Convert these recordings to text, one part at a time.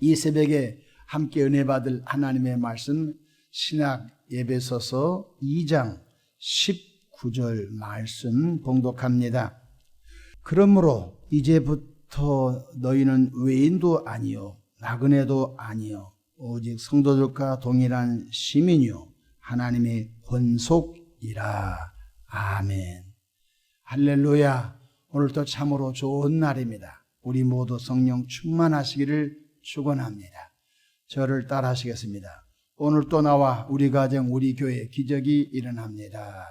이 새벽에 함께 은혜 받을 하나님의 말씀 신약 에베소서 2장 19절 말씀 봉독합니다. 그러므로 이제부터 너희는 외인도 아니요 나그네도 아니요 오직 성도들과 동일한 시민이요 하나님의 권속이라. 아멘. 할렐루야. 오늘도 참으로 좋은 날입니다. 우리 모두 성령 충만하시기를 축원합니다. 저를 따라 하시겠습니다. 오늘 또 나와 우리 가정 우리 교회 기적이 일어납니다.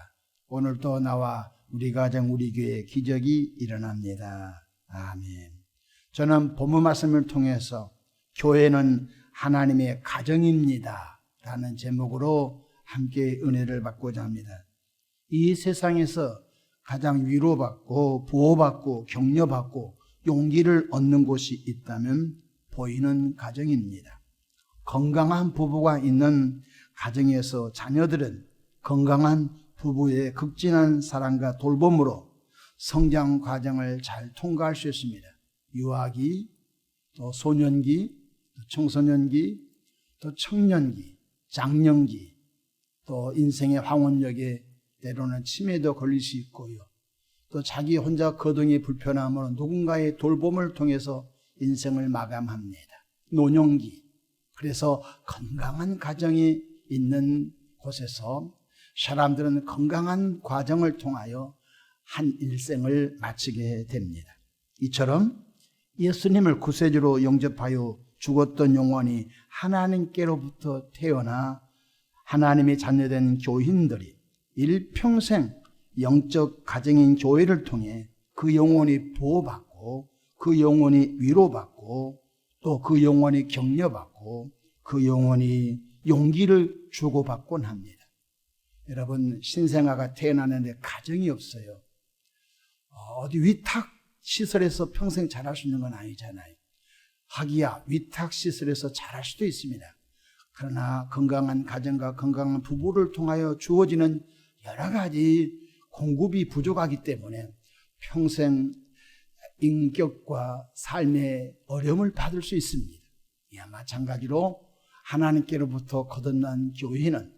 오늘 또 나와 우리 가정 우리 교회 기적이 일어납니다. 아멘. 저는 본문 말씀을 통해서 교회는 하나님의 가정입니다 라는 제목으로 함께 은혜를 받고자 합니다. 이 세상에서 가장 위로받고 보호받고 격려받고 용기를 얻는 곳이 있다면 보이는 가정입니다. 건강한 부부가 있는 가정에서 자녀들은 건강한 부부의 극진한 사랑과 돌봄으로 성장 과정을 잘 통과할 수 있습니다. 유아기, 또 소년기, 또 청소년기, 또 청년기, 장년기, 또 인생의 황혼역에 때로는 치매도 걸릴 수 있고요. 또 자기 혼자 거동이 불편함으로 누군가의 돌봄을 통해서 인생을 마감합니다. 노년기. 그래서 건강한 가정이 있는 곳에서 사람들은 건강한 과정을 통하여 한 일생을 마치게 됩니다. 이처럼 예수님을 구세주로 영접하여 죽었던 영혼이 하나님께로부터 태어나 하나님의 자녀된 교인들이 일평생 영적 가정인 교회를 통해 그 영혼이 보호받고 그 영혼이 위로받고 또 그 영혼이 격려받고 그 영혼이 용기를 주고받곤 합니다. 여러분, 신생아가 태어나는데 가정이 없어요. 어디 위탁 시설에서 평생 자랄 수 있는 건 아니잖아요. 하기야 위탁 시설에서 자랄 수도 있습니다. 그러나 건강한 가정과 건강한 부부를 통하여 주어지는 여러 가지 공급이 부족하기 때문에 평생 인격과 삶의 어려움을 받을 수 있습니다. 이와 마찬가지로 하나님께로부터 거듭난 교회는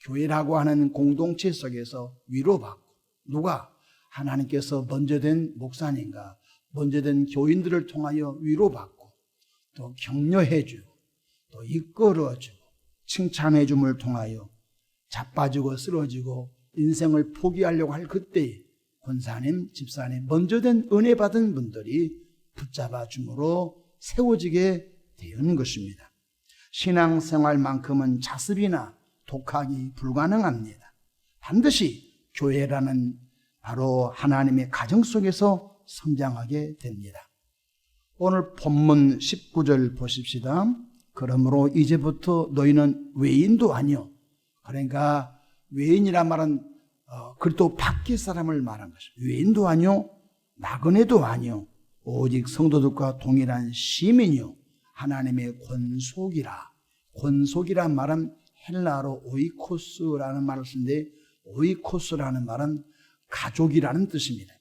교회라고 하는 공동체 속에서 위로받고 누가 하나님께서 먼저 된 목사님과 먼저 된 교인들을 통하여 위로받고 또 격려해주고 또 이끌어주고 칭찬해줌을 통하여 자빠지고 쓰러지고 인생을 포기하려고 할 그때에 권사님, 집사님, 먼저 된 은혜 받은 분들이 붙잡아 줌으로 세워지게 되는 것입니다. 신앙생활만큼은 자습이나 독학이 불가능합니다. 반드시 교회라는 바로 하나님의 가정 속에서 성장하게 됩니다. 오늘 본문 19절 보십시다. 그러므로 이제부터 너희는 외인도 아니요. 그러니까 외인이란 말은 그리스도 밖의 사람을 말한 것입니다. 외인도 아니요 나그네도 아니요 오직 성도들과 동일한 시민이요 하나님의 권속이라. 권속이란 말은 헬라어로 오이코스라는 말을 쓰는데 오이코스라는 말은 가족이라는 뜻입니다.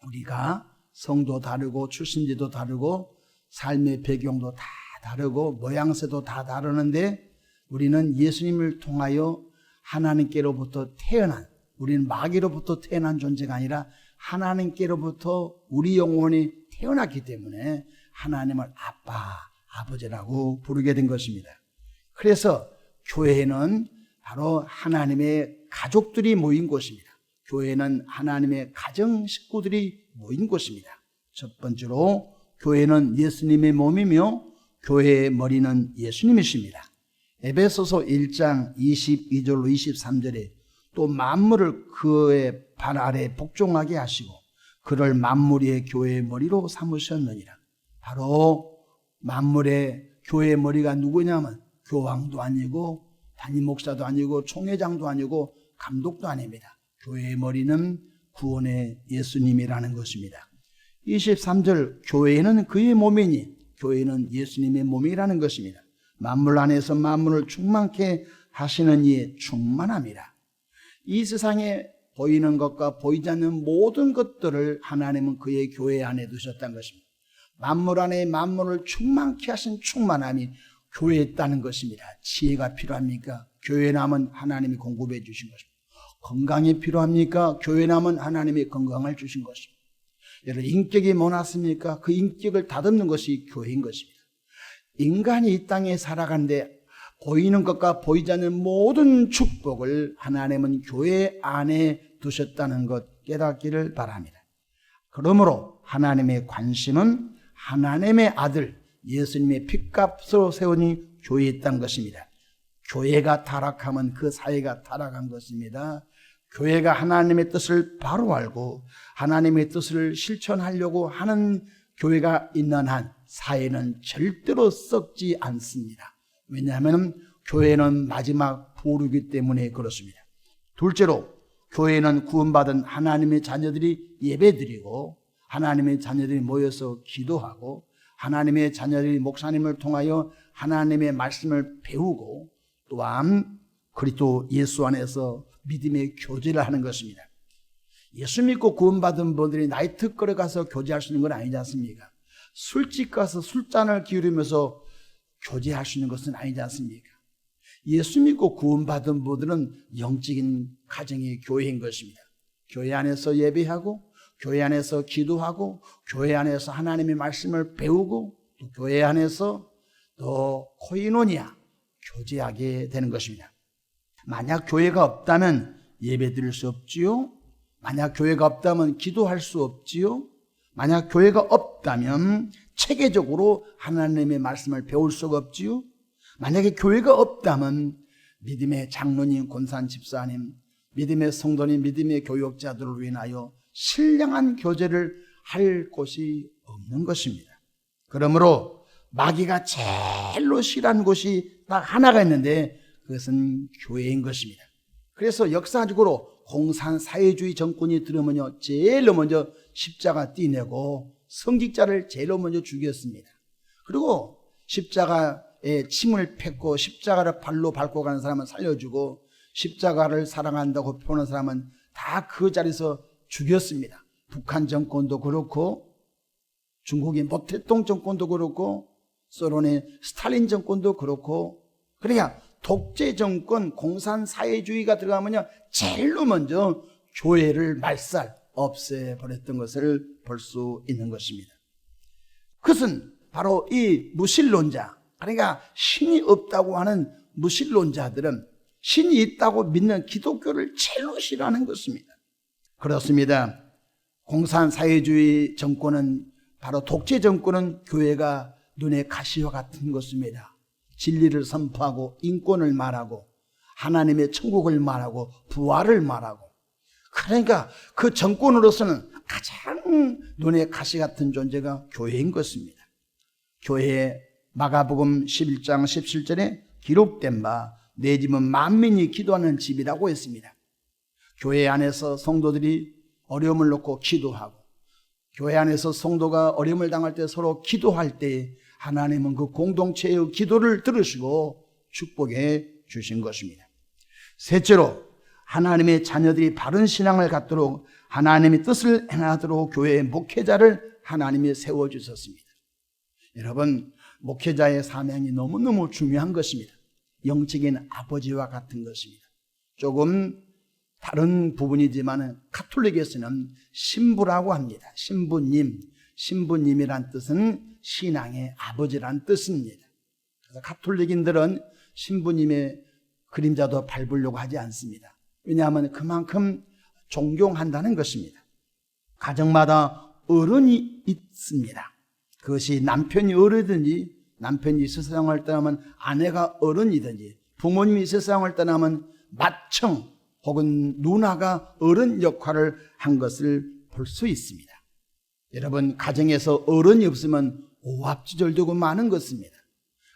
우리가 성도 다르고 출신지도 다르고 삶의 배경도 다 다르고 모양새도 다 다르는데 우리는 예수님을 통하여 하나님께로부터 태어난, 우리는 마귀로부터 태어난 존재가 아니라 하나님께로부터 우리 영혼이 태어났기 때문에 하나님을 아빠, 아버지라고 부르게 된 것입니다. 그래서 교회는 바로 하나님의 가족들이 모인 곳입니다. 교회는 하나님의 가정 식구들이 모인 곳입니다. 첫 번째로 교회는 예수님의 몸이며 교회의 머리는 예수님이십니다. 에베소서 1장 22절로 23절에 또 만물을 그의 발 아래 복종하게 하시고 그를 만물 위의 교회의 머리로 삼으셨느니라. 바로 만물의 교회의 머리가 누구냐면 교황도 아니고 담임 목사도 아니고 총회장도 아니고 감독도 아닙니다. 교회의 머리는 구원의 예수님이라는 것입니다. 23절 교회는 그의 몸이니 교회는 예수님의 몸이라는 것입니다. 만물 안에서 만물을 충만케 하시는 이의 충만함이라. 이 세상에 보이는 것과 보이지 않는 모든 것들을 하나님은 그의 교회 안에 두셨다는 것입니다. 만물 안에 만물을 충만케 하신 충만함이 교회에 있다는 것입니다. 지혜가 필요합니까? 교회에 남은 하나님이 공급해 주신 것입니다. 건강이 필요합니까? 교회에 남은 하나님이 건강을 주신 것입니다. 여러분, 인격이 모났습니까? 그 인격을 다듬는 것이 교회인 것입니다. 인간이 이 땅에 살아가는데 보이는 것과 보이지 않는 모든 축복을 하나님은 교회 안에 두셨다는 것 깨닫기를 바랍니다. 그러므로 하나님의 관심은 하나님의 아들 예수님의 핏값으로 세우니 교회에 있다는 것입니다. 교회가 타락하면 그 사회가 타락한 것입니다. 교회가 하나님의 뜻을 바로 알고 하나님의 뜻을 실천하려고 하는 교회가 있는 한 사회는 절대로 썩지 않습니다. 왜냐하면 교회는 마지막 보루이기 때문에 그렇습니다. 둘째로, 교회는 구원받은 하나님의 자녀들이 예배드리고 하나님의 자녀들이 모여서 기도하고 하나님의 자녀들이 목사님을 통하여 하나님의 말씀을 배우고 또한 그리스도 예수 안에서 믿음의 교제를 하는 것입니다. 예수 믿고 구원받은 분들이 나이트클럽에 가서 교제할 수 있는 건 아니지 않습니까? 술집 가서 술잔을 기울이면서 교제할 수 있는 것은 아니지 않습니까? 예수 믿고 구원받은 분들은 영적인 가정의 교회인 것입니다. 교회 안에서 예배하고 교회 안에서 기도하고 교회 안에서 하나님의 말씀을 배우고 또 교회 안에서 또 코이노니아 교제하게 되는 것입니다. 만약 교회가 없다면 예배 드릴 수 없지요. 만약 교회가 없다면 기도할 수 없지요. 만약 교회가 없다면 체계적으로 하나님의 말씀을 배울 수가 없지요. 만약에 교회가 없다면 믿음의 장로님, 권산 집사님, 믿음의 성도님, 믿음의 교육자들을 위하여 신령한 교제를 할 곳이 없는 것입니다. 그러므로 마귀가 제일로 싫어하는 곳이 딱 하나가 있는데 그것은 교회인 것입니다. 그래서 역사적으로 공산사회주의 정권이 들어오면요, 제일로 먼저 십자가 띠내고 성직자를 제일로 먼저 죽였습니다. 그리고 십자가에 침을 뱉고 십자가를 발로 밟고 가는 사람은 살려주고 십자가를 사랑한다고 표현하는 사람은 다 그 자리에서 죽였습니다. 북한 정권도 그렇고 중국의 모태동 정권도 그렇고 소련의 스탈린 정권도 그렇고, 그러니까 독재 정권 공산사회주의가 들어가면요 제일로 먼저 교회를 말살 없애버렸던 것을 볼 수 있는 것입니다. 그것은 바로 이 무신론자, 그러니까 신이 없다고 하는 무신론자들은 신이 있다고 믿는 기독교를 제일로 싫어하는 것입니다. 그렇습니다. 공산사회주의 정권은, 바로 독재 정권은 교회가 눈의 가시와 같은 것입니다. 진리를 선포하고 인권을 말하고 하나님의 천국을 말하고 부활을 말하고, 그러니까 그 정권으로서는 가장 눈의 가시 같은 존재가 교회인 것입니다. 교회에 마가복음 11장 17절에 기록된 바 내 집은 만민이 기도하는 집이라고 했습니다. 교회 안에서 성도들이 어려움을 놓고 기도하고 교회 안에서 성도가 어려움을 당할 때 서로 기도할 때 하나님은 그 공동체의 기도를 들으시고 축복해 주신 것입니다. 셋째로, 하나님의 자녀들이 바른 신앙을 갖도록 하나님의 뜻을 행하도록 교회의 목회자를 하나님이 세워주셨습니다. 여러분, 목회자의 사명이 너무너무 중요한 것입니다. 영적인 아버지와 같은 것입니다. 조금 다른 부분이지만 가톨릭에서는 신부라고 합니다. 신부님이란 뜻은 신앙의 아버지란 뜻입니다. 그래서 가톨릭인들은 신부님의 그림자도 밟으려고 하지 않습니다. 왜냐하면 그만큼 존경한다는 것입니다. 가정마다 어른이 있습니다. 그것이 남편이 어른이든지, 남편이 이 세상을 떠나면 아내가 어른이든지, 부모님이 이 세상을 떠나면 맏형 혹은 누나가 어른 역할을 한 것을 볼 수 있습니다. 여러분, 가정에서 어른이 없으면 오합지졸되고 많은 것입니다.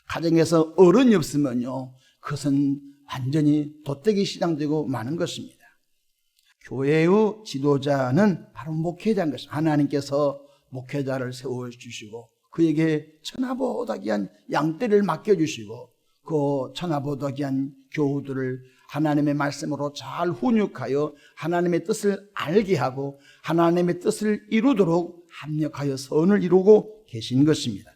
가정에서 어른이 없으면요, 그것은 완전히 돛대기 시장되고 많은 것입니다. 교회의 지도자는 바로 목회자인 것입니다. 하나님께서 목회자를 세워주시고 그에게 천하보다 귀한 양떼를 맡겨주시고 그 천하보다 귀한 교우들을 하나님의 말씀으로 잘 훈육하여 하나님의 뜻을 알게 하고 하나님의 뜻을 이루도록 합력하여 선을 이루고 계신 것입니다.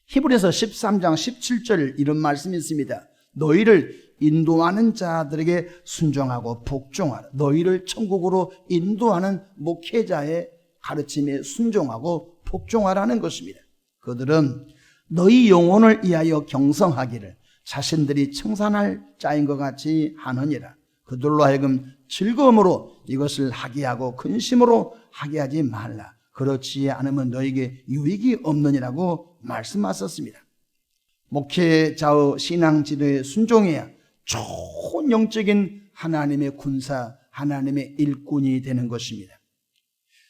히브리서 13장 17절 이런 말씀이 있습니다. 너희를 인도하는 자들에게 순종하고 복종하라. 너희를 천국으로 인도하는 목회자의 가르침에 순종하고 복종하라는 것입니다. 그들은 너희 영혼을 위하여 경성하기를 자신들이 청산할 자인 것 같이 하느니라. 그들로 하여금 즐거움으로 이것을 하게 하고 근심으로 하게 하지 말라. 그렇지 않으면 너에게 유익이 없느니라고 말씀하셨습니다. 목회자의 신앙 지도에 순종해야 좋은 영적인 하나님의 군사, 하나님의 일꾼이 되는 것입니다.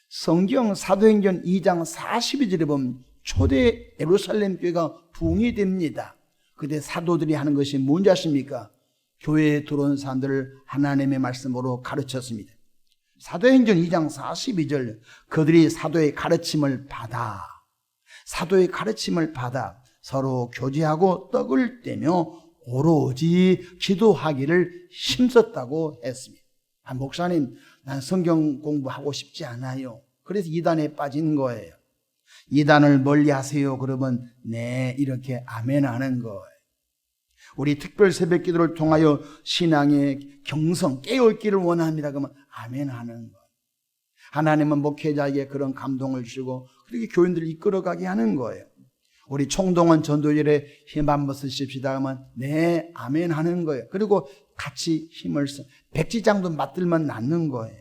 성경 사도행전 2장 42절에 보면 초대 예루살렘 교회가 붕이 됩니다. 그때 사도들이 하는 것이 뭔지 아십니까? 교회에 들어온 사람들을 하나님의 말씀으로 가르쳤습니다. 사도행전 2장 42절 그들이 사도의 가르침을 받아 서로 교제하고 떡을 떼며 오로지 기도하기를 힘썼다고 했습니다. 목사님, 난 성경 공부하고 싶지 않아요. 그래서 이단에 빠진 거예요. 이단을 멀리 하세요. 그러면 네, 이렇게 아멘 하는 거예요. 우리 특별 새벽 기도를 통하여 신앙의 경성, 깨어있기를 원합니다. 그러면 아멘 하는 거예요. 하나님은 목회자에게 그런 감동을 주시고 그렇게 교인들을 이끌어가게 하는 거예요. 우리 총동원 전도일에 힘 한번 쓰십시다 하면 네, 아멘 하는 거예요. 그리고 같이 힘을 써. 백지장도 맞들면 낫는 거예요.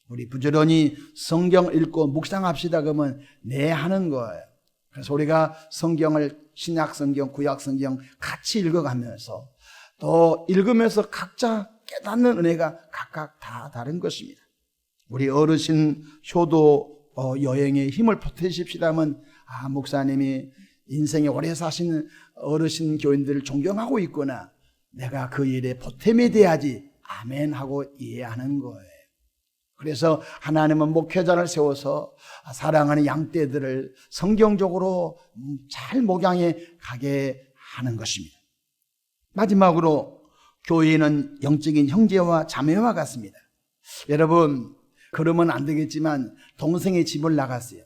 우리 부지런히 성경 읽고 묵상합시다 그러면 네 하는 거예요. 그래서 우리가 성경을 신약성경, 구약성경 같이 읽어가면서 또 읽으면서 각자 깨닫는 은혜가 각각 다 다른 것입니다. 우리 어르신 효도 여행에 힘을 보태십시다 하면 목사님이 인생에 오래 사시는 어르신 교인들을 존경하고 있구나. 내가 그 일에 보탬이 돼야지 아멘 하고 이해하는 거예요. 그래서 하나님은 목회자를 세워서 사랑하는 양떼들을 성경적으로 잘 목양해 가게 하는 것입니다. 마지막으로 교회는 영적인 형제와 자매와 같습니다. 여러분, 그러면 안 되겠지만 동생의 집을 나갔어요.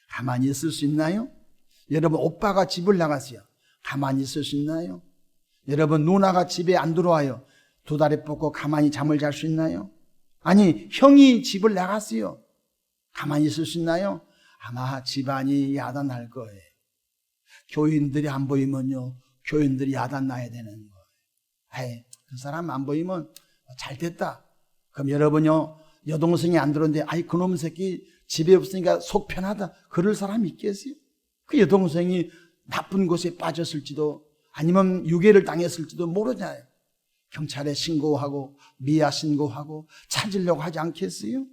가만히 있을 수 있나요? 여러분, 오빠가 집을 나갔어요. 가만히 있을 수 있나요? 여러분, 누나가 집에 안 들어와요. 두 다리 뻗고 가만히 잠을 잘 수 있나요? 아니, 형이 집을 나갔어요. 가만히 있을 수 있나요? 아마 집안이 야단날 거예요. 교인들이 안 보이면요, 교인들이 야단나야 되는 거예요. 그 사람 안 보이면 잘 됐다. 그럼 여러분요, 여동생이 안 들어오는데 그놈 새끼 집에 없으니까 속 편하다. 그럴 사람 있겠어요? 그 여동생이 나쁜 곳에 빠졌을지도 아니면 유괴를 당했을지도 모르잖아요. 경찰에 신고하고 미아 신고하고 찾으려고 하지 않겠어요?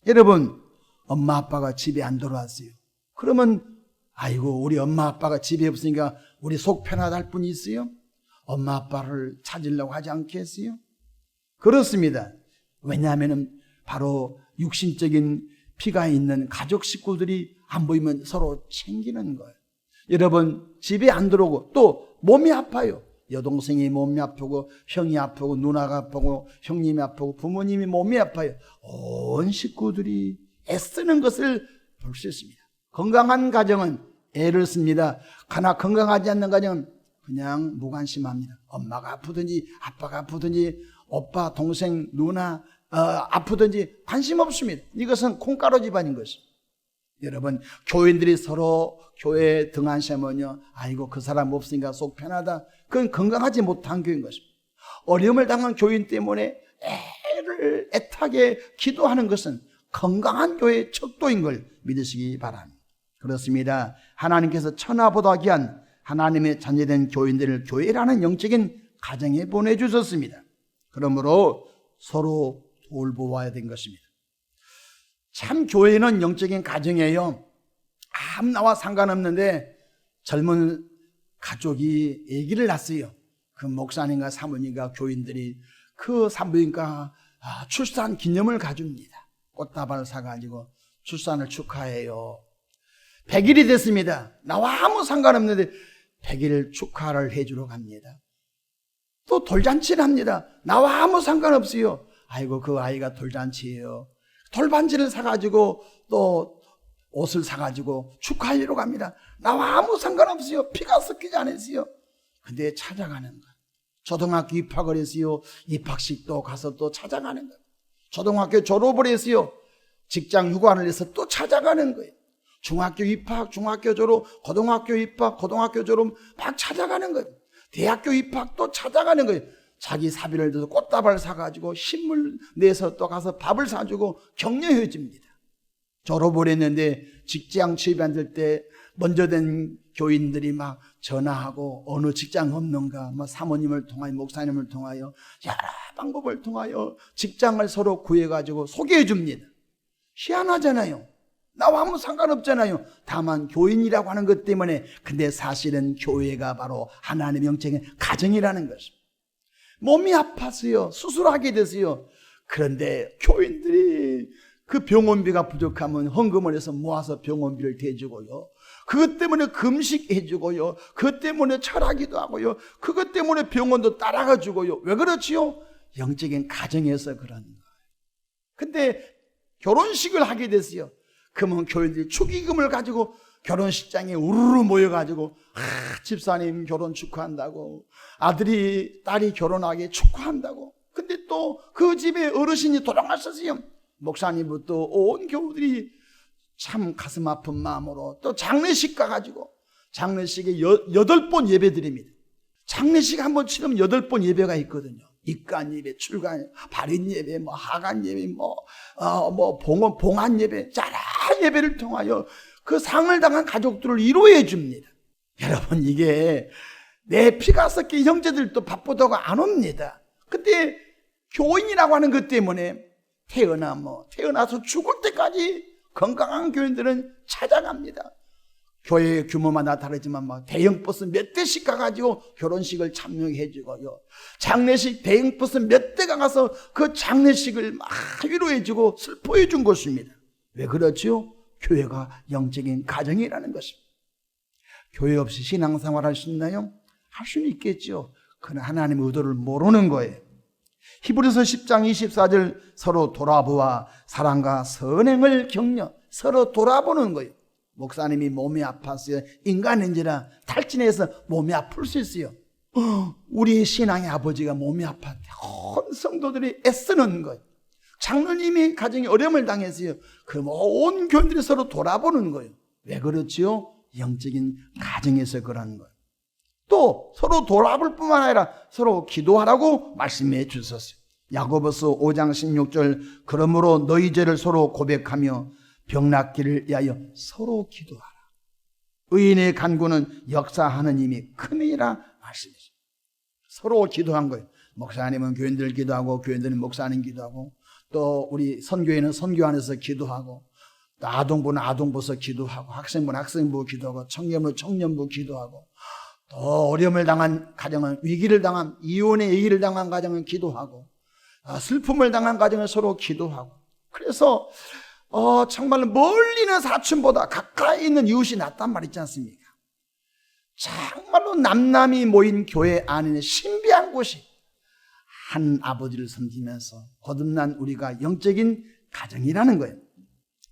여러분, 엄마 아빠가 집에 안 들어왔어요. 그러면 우리 엄마 아빠가 집에 없으니까 우리 속 편하다 할 분이 있어요? 엄마 아빠를 찾으려고 하지 않겠어요? 그렇습니다. 왜냐하면 바로 육신적인 피가 있는 가족 식구들이 안 보이면 서로 챙기는 거예요. 여러분, 집에 안 들어오고 또 몸이 아파요. 여동생이 몸이 아프고 형이 아프고 누나가 아프고 형님이 아프고 부모님이 몸이 아파요. 온 식구들이 애쓰는 것을 볼 수 있습니다. 건강한 가정은 애를 씁니다. 그러나 건강하지 않는 가정은 그냥 무관심합니다. 엄마가 아프든지 아빠가 아프든지 오빠, 동생, 누나 아프든지 관심 없습니다. 이것은 콩가루 집안인 것입니다. 여러분, 교인들이 서로 교회에 등한시하면요, 그 사람 없으니까 속 편하다. 그건 건강하지 못한 교회인 것입니다. 어려움을 당한 교인 때문에 애타게 기도하는 것은 건강한 교회의 척도인 걸 믿으시기 바랍니다. 그렇습니다. 하나님께서 천하보다 귀한 하나님의 자녀된 교인들을 교회라는 영적인 가정에 보내주셨습니다. 그러므로 서로 돌보아야 된 것입니다. 참 교회는 영적인 가정이에요. 나와 상관없는데 젊은 가족이 아기를 낳았어요. 그 목사님과 사모님과 교인들이 그 산부인과 출산 기념을 가줍니다. 꽃다발을 사가지고 출산을 축하해요. 100일이 됐습니다. 나와 아무 상관없는데 100일 축하를 해주러 갑니다. 또 돌잔치를 합니다. 나와 아무 상관없어요. 그 아이가 돌잔치예요. 돌반지를 사가지고 또 옷을 사가지고 축하하러 갑니다. 나와 아무 상관없어요. 피가 섞이지 않았어요. 근데 찾아가는 거예요. 초등학교 입학을 했어요. 입학식도 가서 또 찾아가는 거예요. 초등학교 졸업을 했어요. 직장 휴관을 해서 또 찾아가는 거예요. 중학교 입학, 중학교 졸업, 고등학교 입학, 고등학교 졸업 막 찾아가는 거예요. 대학교 입학 또 찾아가는 거예요. 자기 사비를 들어서 꽃다발 사가지고 신물 내서 또 가서 밥을 사주고 격려해 줍니다. 졸업을 했는데 직장 취업이 안 될 때 먼저 된 교인들이 막 전화하고 어느 직장 없는가, 뭐 사모님을 통하여 목사님을 통하여 여러 방법을 통하여 직장을 서로 구해가지고 소개해 줍니다. 희한하잖아요. 나와 아무 상관없잖아요. 다만 교인이라고 하는 것 때문에. 근데 사실은 교회가 바로 하나님의 영적인 가정이라는 것입니다. 몸이 아팠어요. 수술하게 됐어요. 그런데 교인들이 그 병원비가 부족하면 헌금을 해서 모아서 병원비를 대주고요. 그것 때문에 금식해주고요. 그것 때문에 철하기도 하고요. 그것 때문에 병원도 따라가 주고요. 왜 그렇지요? 영적인 가정에서 그런 거예요. 근데 결혼식을 하게 됐어요. 그러면 교인들이 축의금을 가지고 결혼식장에 우르르 모여가지고 집사님 결혼 축하한다고, 아들이 딸이 결혼하게 축하한다고. 근데 또 그 집에 어르신이 돌아가셨어요. 목사님부터 온 교우들이 참 가슴 아픈 마음으로 또 장례식 가가지고 장례식에 8번 예배 드립니다. 장례식 한번 치르면 8번 예배가 있거든요. 입간 예배, 출간, 발인 예배, 뭐 하간 예배, 봉안 예배, 여러 예배를 통하여 그 상을 당한 가족들을 위로해 줍니다. 여러분, 이게 내 피가 섞인 형제들도 바쁘다고 안 옵니다. 근데 교인이라고 하는 것 때문에 태어나서 죽을 때까지 건강한 교인들은 찾아갑니다. 교회 규모마다 다르지만 막 대형 버스 몇 대씩 가가지고 결혼식을 참여해주고요. 장례식 대형 버스 몇 대가 가서 그 장례식을 막 위로해주고 슬퍼해준 것입니다. 왜 그렇죠? 교회가 영적인 가정이라는 것입니다. 교회 없이 신앙생활 할 수 있나요? 할 수는 있겠죠. 그러나 하나님의 의도를 모르는 거예요. 히브리서 10장 24절 서로 돌아보아 사랑과 선행을 격려, 서로 돌아보는 거예요. 목사님이 몸이 아팠어요. 인간인지라 탈진해서 몸이 아플 수 있어요. 우리 신앙의 아버지가 몸이 아팠대. 온 성도들이 애쓰는 거예요. 장로님이 가정에 어려움을 당했어요. 그럼 온 교인들이 서로 돌아보는 거예요. 왜 그렇지요? 영적인 가정에서 그러는 거예요. 또 서로 돌아볼 뿐만 아니라 서로 기도하라고 말씀해 주셨어요. 야고보서 5장 16절 그러므로 너희 죄를 서로 고백하며 병 낫기를 위하여 서로 기도하라. 의인의 간구는 역사하는 힘이 큼이라 말씀이죠. 서로 기도한 거예요. 목사님은 교인들 기도하고 교인들은 목사님 기도하고 또 우리 선교회는 선교 안에서 기도하고 또 아동부는 아동부서 기도하고 학생부는 학생부 기도하고 청년부는 청년부 기도하고 또 어려움을 당한 가정은 위기를 당한 이혼의 위기를 당한 가정은 기도하고 슬픔을 당한 가정은 서로 기도하고 그래서 정말로 멀리 있는 사촌보다 가까이 있는 이웃이 낫단 말 있지 않습니까? 정말로 남남이 모인 교회 안에는 신비한 곳이 한 아버지를 섬기면서 거듭난 우리가 영적인 가정이라는 거예요.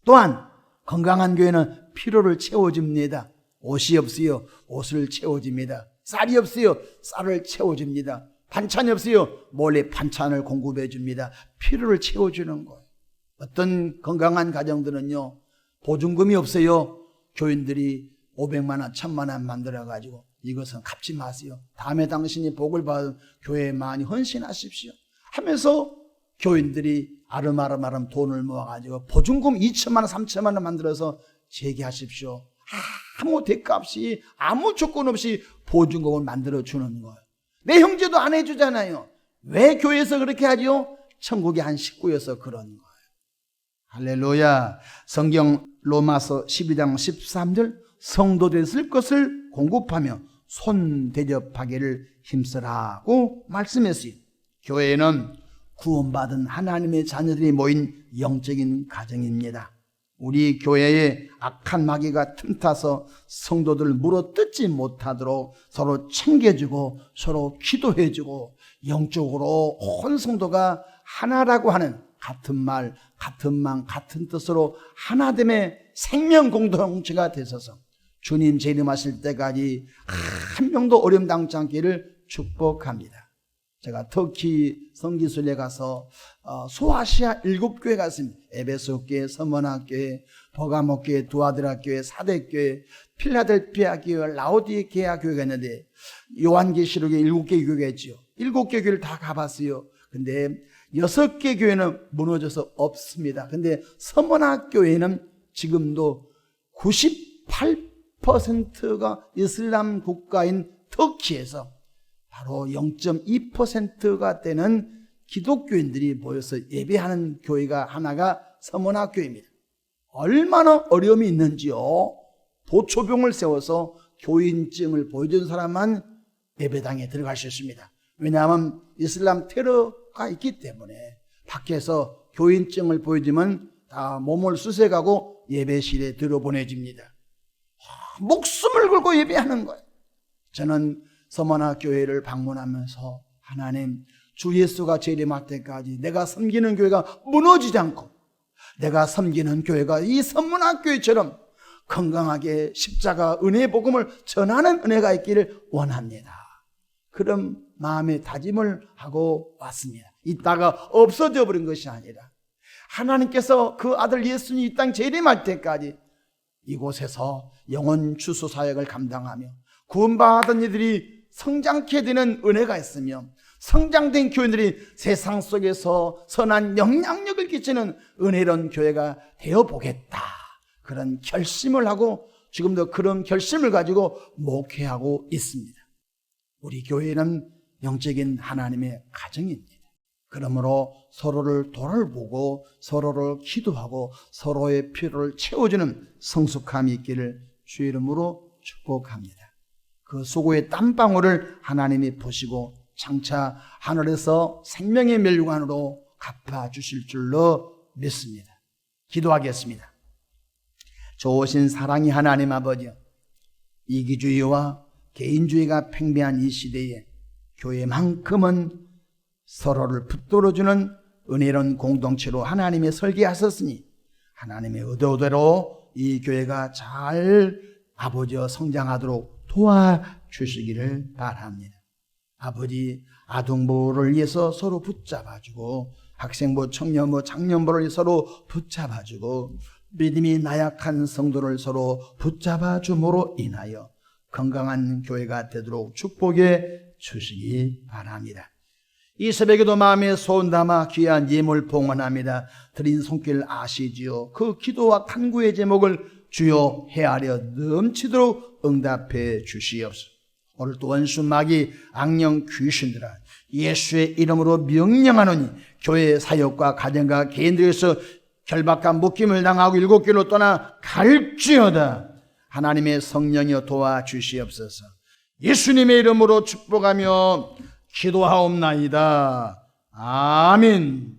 또한 건강한 교회는 필요를 채워줍니다. 옷이 없어요. 옷을 채워줍니다. 쌀이 없어요. 쌀을 채워줍니다. 반찬이 없어요. 몰래 반찬을 공급해 줍니다. 필요를 채워주는 거예요. 어떤 건강한 가정들은요, 보증금이 없어요. 교인들이 500만 원, 1000만 원 만들어가지고 이것은 갚지 마세요. 다음에 당신이 복을 받은 교회에 많이 헌신하십시오 하면서 교인들이 아름아름 돈을 모아가지고 보증금 2천만 원, 3천만 원 만들어서 제기하십시오. 아무 대가 없이 아무 조건 없이 보증금을 만들어주는 거예요. 내 형제도 안 해주잖아요. 왜 교회에서 그렇게 하죠? 천국의 한 식구여서 그런 거예요. 할렐루야. 성경 로마서 12장 13절 성도들 쓸 것을 공급하며 손 대접하기를 힘쓰라고 말씀했어요. 교회는 구원받은 하나님의 자녀들이 모인 영적인 가정입니다. 우리 교회에 악한 마귀가 틈타서 성도들을 물어뜯지 못하도록 서로 챙겨주고 서로 기도해주고 영적으로 온 성도가 하나라고 하는 같은 말, 같은 마음, 같은 뜻으로 하나됨의 생명 공동체가 되셔서 주님 재림하실 때까지 한 명도 어려움 당치 않기를 축복합니다. 제가 터키 성지순례 가서 소아시아 7교회 갔습니다. 에베소교회, 서머나교회, 버가모교회, 두아드라교회, 사대교회, 필라델피아 교회, 라오디게아 교회가 있는데 요한계시록에 7개 교회가 있죠. 7개 교회를 다 가봤어요. 근데 6개 교회는 무너져서 없습니다. 근데 서머나 교회는 지금도 98%가 이슬람 국가인 터키에서 바로 0.2%가 되는 기독교인들이 모여서 예배하는 교회가 하나가 서머나 교회입니다. 얼마나 어려움이 있는지요. 보초병을 세워서 교인증을 보여준 사람만 예배당에 들어갈 수 있습니다. 왜냐하면 이슬람 테러가 있기 때문에 밖에서 교인증을 보여주면 다 몸을 수색하고 예배실에 들어보내집니다. 목숨을 걸고 예배하는 거예요. 저는 서머나 교회를 방문하면서 하나님, 주 예수가 재림할 때까지 내가 섬기는 교회가 무너지지 않고 내가 섬기는 교회가 이 서머나 교회처럼 건강하게 십자가 은혜의 복음을 전하는 은혜가 있기를 원합니다. 그런 마음의 다짐을 하고 왔습니다. 있다가 없어져 버린 것이 아니라 하나님께서 그 아들 예수님 이 땅 재림할 때까지 이곳에서 영혼 추수 사역을 감당하며 구원받은 이들이 성장케 되는 은혜가 있으며 성장된 교인들이 세상 속에서 선한 영향력을 끼치는 은혜로운 교회가 되어보겠다, 그런 결심을 하고 지금도 그런 결심을 가지고 목회하고 있습니다. 우리 교회는 영적인 하나님의 가정입니다. 그러므로 서로를 돌아보고 서로를 기도하고 서로의 필요를 채워주는 성숙함이 있기를 주의 이름으로 축복합니다. 그 수고의 땀방울을 하나님이 보시고 장차 하늘에서 생명의 멸류관으로 갚아주실 줄로 믿습니다. 기도하겠습니다. 좋으신 사랑의 하나님 아버지, 이기주의와 개인주의가 팽배한 이 시대에 교회만큼은 서로를 붙들어주는 은혜로운 공동체로 하나님이 설계하셨으니 하나님의 의도대로 이 교회가 잘 아버지와 성장하도록 도와주시기를 바랍니다. 아버지, 아동부를 위해서 서로 붙잡아주고 학생부, 청년부, 장년부를 서로 붙잡아주고 믿음이 나약한 성도를 서로 붙잡아줌으로 인하여 건강한 교회가 되도록 축복해 주시기 바랍니다. 이 새벽에도 마음에 소원 담아 귀한 예물 봉헌합니다. 드린 손길 아시지요? 그 기도와 간구의 제목을 주여 헤아려 넘치도록 응답해 주시옵소서. 오늘 또 원수 마귀 악령 귀신들아 예수의 이름으로 명령하노니 교회 사역과 가정과 개인들에서 결박과 묶임을 당하고 7길로 떠나 갈지어다. 하나님의 성령이여 도와주시옵소서. 예수님의 이름으로 축복하며 기도하옵나이다. 아멘.